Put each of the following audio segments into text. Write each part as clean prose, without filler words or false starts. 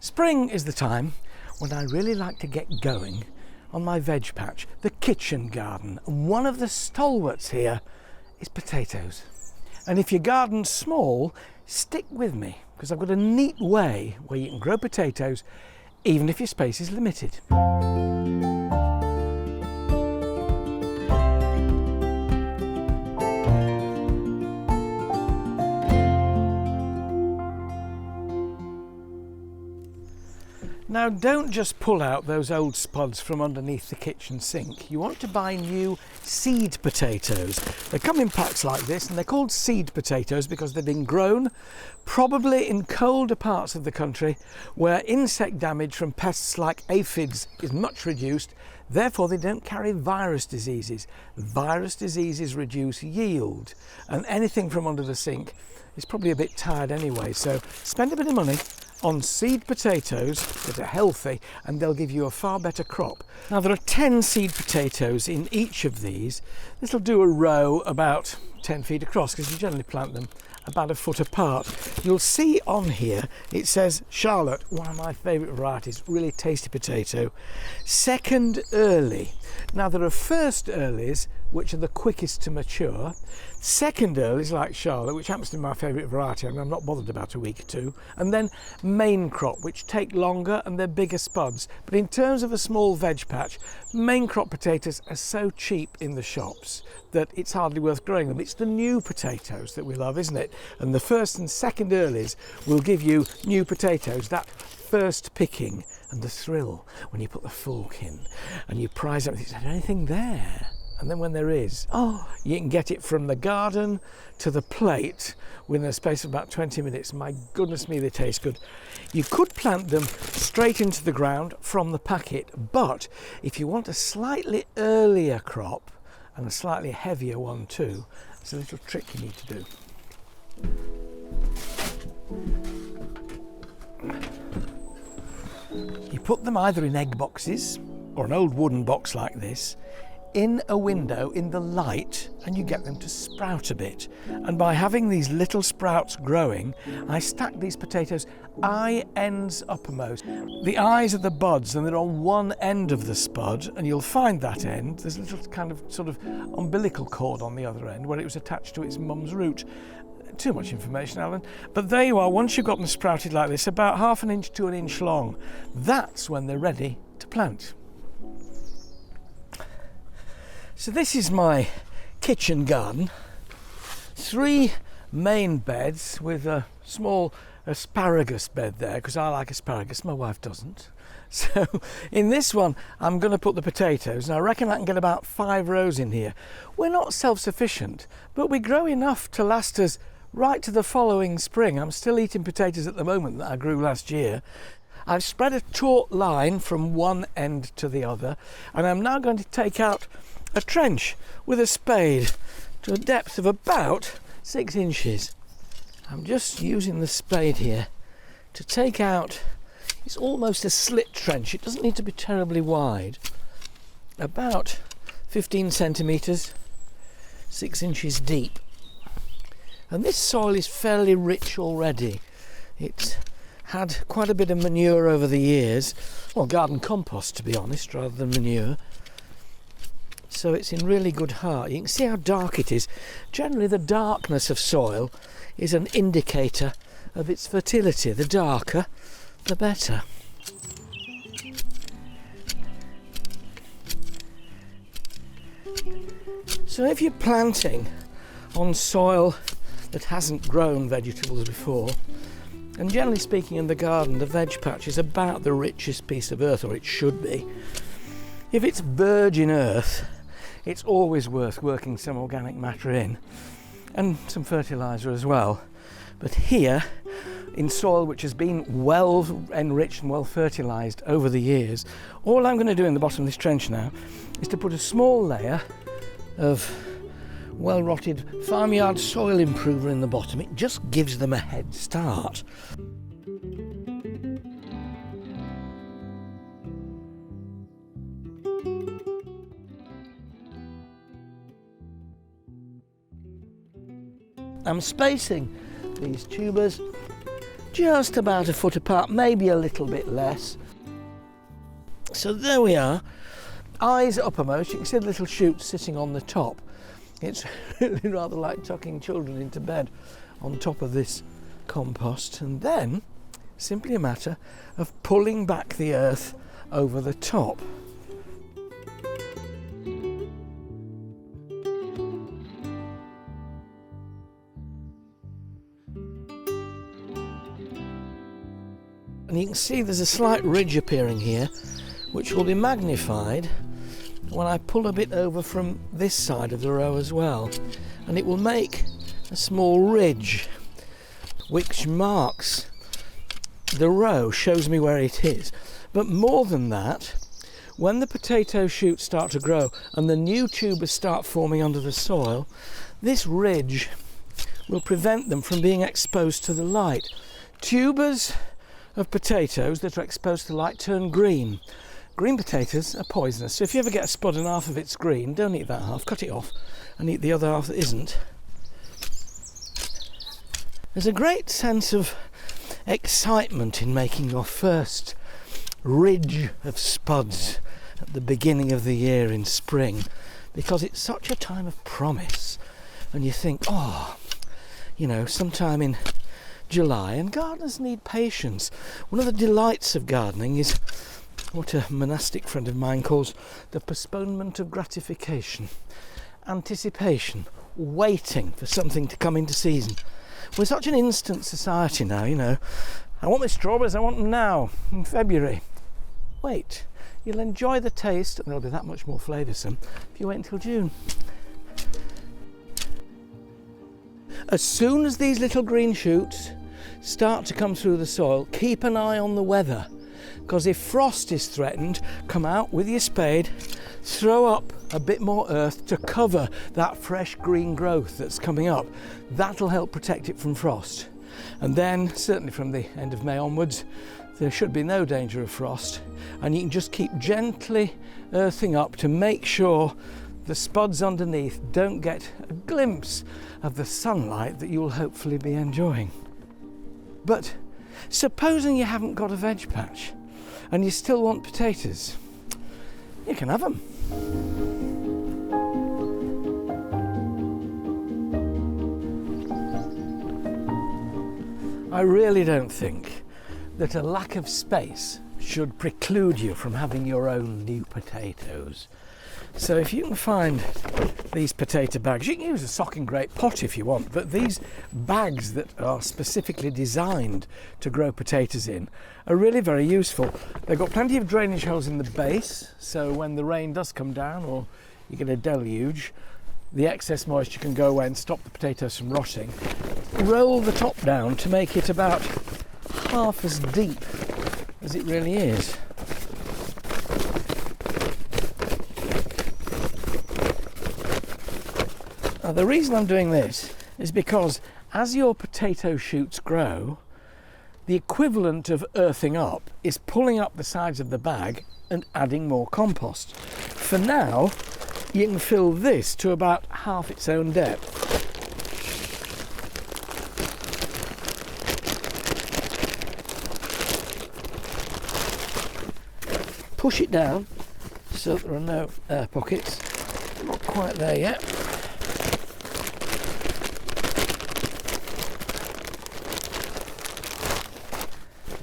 Spring is the time when I really like to get going on my veg patch, the kitchen garden. And one of the stalwarts here is potatoes. And if your garden's small, stick with me, because I've got a neat way where you can grow potatoes even if your space is limited. Now, don't just pull out those old spuds from underneath the kitchen sink. You want to buy new seed potatoes. They come in packs like this, and they're called seed potatoes because they've been grown probably in colder parts of the country where insect damage from pests like aphids is much reduced. Therefore, they don't carry virus diseases. Virus diseases reduce yield, and anything from under the sink is probably a bit tired anyway. So spend a bit of money on seed potatoes that are healthy, and they'll give you a far better crop. Now, there are 10 seed potatoes in each of these. This will do a row about 10 feet across, because you generally plant them about a foot apart. You'll see on here it says Charlotte, one of my favourite varieties, really tasty potato. Second early. Now, there are first earlies, which are the quickest to mature. Second earlies, like Charlotte, which happens to be my favourite variety, and I'm not bothered about a week or two. And then main crop, which take longer and they're bigger spuds. But in terms of a small veg patch, main crop potatoes are so cheap in the shops that it's hardly worth growing them. It's the new potatoes that we love, isn't it? And the first and second earlies will give you new potatoes, that first picking and the thrill when you put the fork in and you prize up, is there anything there? And then when there is, you can get it from the garden to the plate within a space of about 20 minutes. My goodness me, they taste good. You could plant them straight into the ground from the packet, but if you want a slightly earlier crop and a slightly heavier one too, there's a little trick you need to do. You put them either in egg boxes or an old wooden box like this, in a window in the light, and you get them to sprout a bit. And by having these little sprouts growing, I stack these potatoes eye ends uppermost. The eyes are the buds, and they're on one end of the spud, and you'll find that end. There's a little kind of sort of umbilical cord on the other end where it was attached to its mum's root. Too much information, Alan. But there you are, once you've got them sprouted like this, about 1/2 inch to 1 inch long. That's when they're ready to plant. So this is my kitchen garden. 3 main beds with a small asparagus bed there, because I like asparagus, my wife doesn't. So in this one, I'm going to put the potatoes, and I reckon I can get about 5 rows in here. We're not self-sufficient, but we grow enough to last us right to the following spring. I'm still eating potatoes at the moment that I grew last year. I've spread a taut line from one end to the other, and I'm now going to take out a trench with a spade to a depth of about 6 inches. I'm just using the spade here to take out, it's almost a slit trench, it doesn't need to be terribly wide, about 15 centimetres, 6 inches deep. And this soil is fairly rich already. It's had quite a bit of manure over the years, well, garden compost to be honest, rather than manure. So it's in really good heart. You can see how dark it is. Generally, the darkness of soil is an indicator of its fertility. The darker, the better. So if you're planting on soil that hasn't grown vegetables before, and generally speaking in the garden, the veg patch is about the richest piece of earth, or it should be. If it's virgin earth, it's always worth working some organic matter in, and some fertiliser as well. But here, in soil which has been well enriched and well fertilised over the years, all I'm going to do in the bottom of this trench now is to put a small layer of well-rotted farmyard soil improver in the bottom. It just gives them a head start. I'm spacing these tubers just about a foot apart, maybe a little bit less. So there we are, eyes uppermost. You can see the little shoots sitting on the top. It's really rather like tucking children into bed on top of this compost, and then simply a matter of pulling back the earth over the top. And you can see there's a slight ridge appearing here, which will be magnified when I pull a bit over from this side of the row as well. And it will make a small ridge which marks the row, shows me where it is. But more than that, when the potato shoots start to grow and the new tubers start forming under the soil, this ridge will prevent them from being exposed to the light. Tubers of potatoes that are exposed to light turn green. Green potatoes are poisonous, so if you ever get a spud and half of it's green, don't eat that half, cut it off and eat the other half that isn't. There's a great sense of excitement in making your first ridge of spuds at the beginning of the year in spring, because it's such a time of promise, and you think, oh, you know, sometime in July, and gardeners need patience. One of the delights of gardening is what a monastic friend of mine calls the postponement of gratification, anticipation, waiting for something to come into season. We're such an instant society now, you know. I want my strawberries, I want them now, in February. Wait, you'll enjoy the taste, and they'll be that much more flavoursome if you wait until June. As soon as these little green shoots start to come through the soil, keep an eye on the weather, because if frost is threatened, come out with your spade, throw up a bit more earth to cover that fresh green growth that's coming up. That'll help protect it from frost. And then, certainly from the end of May onwards, there should be no danger of frost, and you can just keep gently earthing up to make sure the spuds underneath don't get a glimpse of the sunlight that you'll hopefully be enjoying. But supposing you haven't got a veg patch and you still want potatoes, you can have them. I really don't think that a lack of space should preclude you from having your own new potatoes. So if you can find these potato bags, you can use a sock and grate pot if you want, but these bags that are specifically designed to grow potatoes in are really very useful. They've got plenty of drainage holes in the base, so when the rain does come down or you get a deluge, the excess moisture can go away and stop the potatoes from rotting. Roll the top down to make it about half as deep as it really is. Now, the reason I'm doing this is because as your potato shoots grow, the equivalent of earthing up is pulling up the sides of the bag and adding more compost. For now, you can fill this to about half its own depth. Push it down so there are no air pockets. Not quite there yet.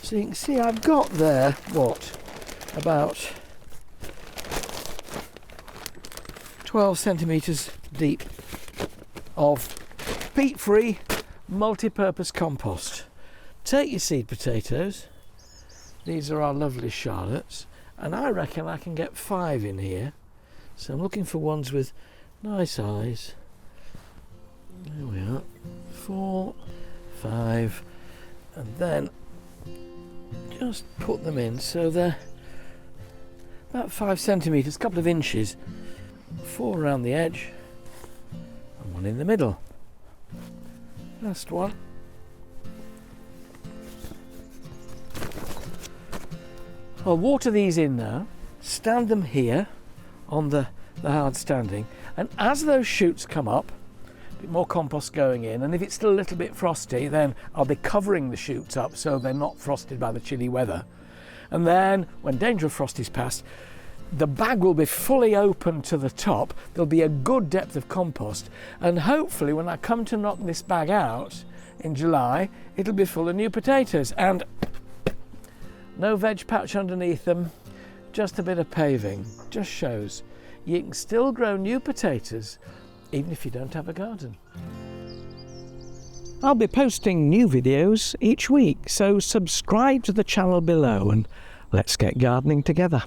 So you can see I've got there, about 12 centimetres deep of peat-free multi-purpose compost. Take your seed potatoes, these are our lovely Charlottes, and I reckon I can get 5 in here, so I'm looking for ones with nice eyes. There we are, 4, 5, and then just put them in so they're about 5 centimetres, a couple of inches, 4 around the edge and 1 in the middle. Last one. I'll water these in now, stand them here on the hard standing, and as those shoots come up, bit more compost going in, and if it's still a little bit frosty, then I'll be covering the shoots up so they're not frosted by the chilly weather. And then when danger of frost is past, the bag will be fully open to the top. There'll be a good depth of compost, and hopefully when I come to knock this bag out in July, it'll be full of new potatoes, and no veg patch underneath them, just a bit of paving. Just shows you can still grow new potatoes even if you don't have a garden. I'll be posting new videos each week, so subscribe to the channel below and let's get gardening together.